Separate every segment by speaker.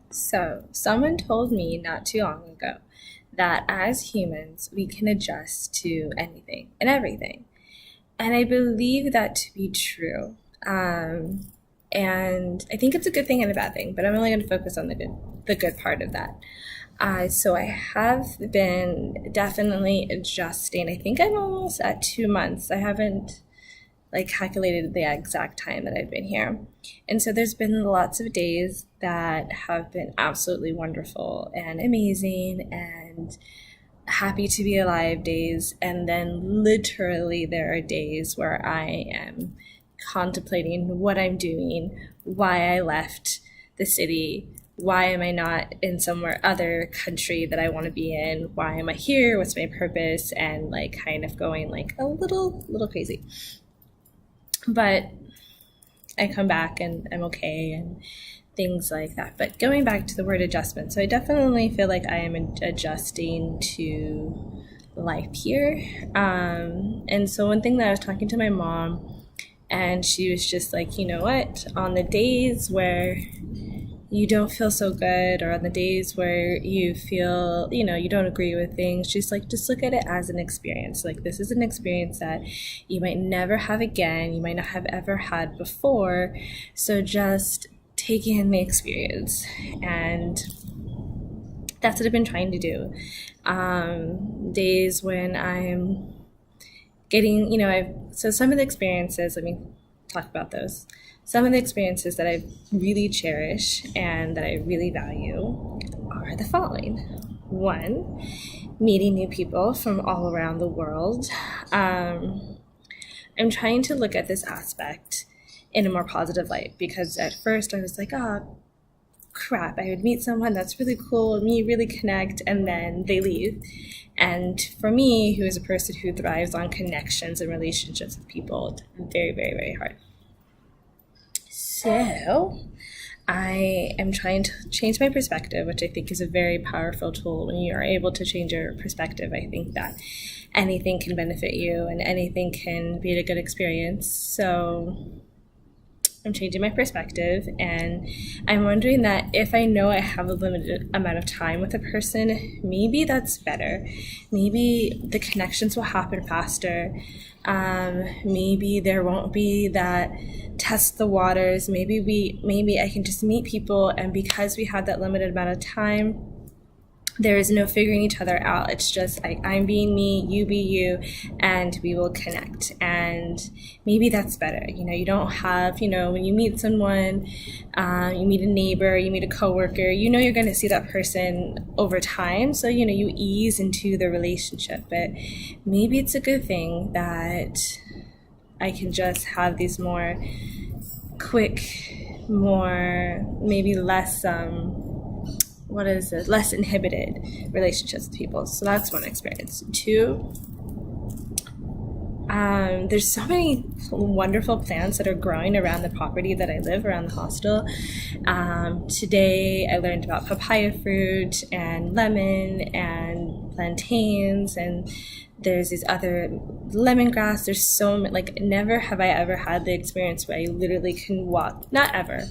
Speaker 1: So, someone told me not too long ago that as humans, we can adjust to anything and everything. And I believe that to be true. Um, and I think it's a good thing and a bad thing, but I'm only going to focus on the good part of that. So I have been definitely adjusting. I think I'm almost at 2 months. I haven't like calculated the exact time that I've been here. And so there's been lots of days that have been absolutely wonderful and amazing and happy to be alive days. And then literally there are days where I am contemplating what I'm doing, why I left the city, why am I not in somewhere other country that I want to be in? Why am I here? What's my purpose? And like kind of going like a little crazy. But I come back and I'm okay and things like that. But going back to the word adjustment, so I definitely feel like I am adjusting to life here. And so one thing that I was talking to my mom, and she was just like, you know what, on the days where you don't feel so good, or on the days where you feel, you don't agree with things, she's like, just look at it as an experience. Like, this is an experience that you might never have again, you might not have ever had before. So just take in the experience. And that's what I've been trying to do. Days when I'm getting, so some of the experiences, let me talk about those. Some of the experiences that I really cherish and that I really value are the following. One, meeting new people from all around the world. I'm trying to look at this aspect in a more positive light, because at first I was like, oh, crap, I would meet someone that's really cool and we really connect, and then they leave. And for me, who is a person who thrives on connections and relationships with people, it's very, very, very hard. So I am trying to change my perspective, which I think is a very powerful tool. When you are able to change your perspective, I think that anything can benefit you and anything can be a good experience. So I'm changing my perspective, and I'm wondering that if I know I have a limited amount of time with a person, maybe that's better. Maybe the connections will happen faster. Maybe there won't be that test the waters. Maybe I can just meet people, and because we have that limited amount of time, there is no figuring each other out. It's just like, I'm being me, you be you, and we will connect. And maybe that's better. You don't have, when you meet someone, you meet a neighbor, you meet a coworker, you're going to see that person over time. So, you ease into the relationship. But maybe it's a good thing that I can just have these more quick, more, maybe less, less inhibited relationships with people. So that's one experience. Two, there's so many wonderful plants that are growing around the property that I live, around the hostel. Today I learned about papaya fruit and lemon and plantains, and there's these other lemongrass. There's so many, like, never have I ever had the experience where I literally can walk, not ever.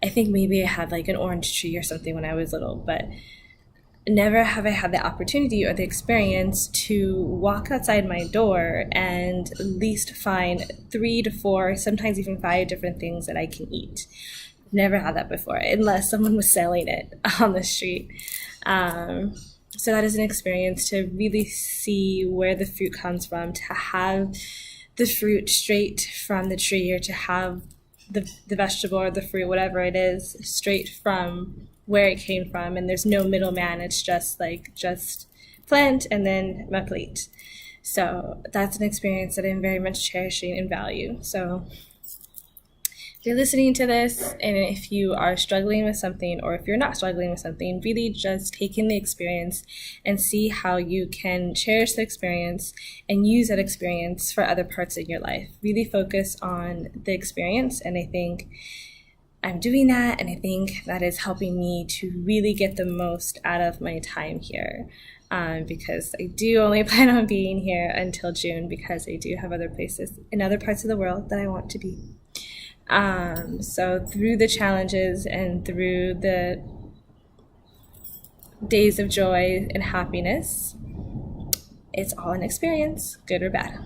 Speaker 1: I think maybe I had like an orange tree or something when I was little, but never have I had the opportunity or the experience to walk outside my door and at least find 3 to 4, sometimes even 5 different things that I can eat. Never had that before, unless someone was selling it on the street. So that is an experience to really see where the fruit comes from, to have the fruit straight from the tree, or to have the vegetable or the fruit, whatever it is, straight from where it came from, and there's no middleman. It's just plant and then my plate. So that's an experience that I'm very much cherishing and value. So if you're listening to this, and if you are struggling with something, or if you're not struggling with something, really just take in the experience and see how you can cherish the experience and use that experience for other parts of your life. Really focus on the experience, and I think I'm doing that, and I think that is helping me to really get the most out of my time here. Because I do only plan on being here until June, because I do have other places in other parts of the world that I want to be. So through the challenges and through the days of joy and happiness. It's all an experience, good or bad.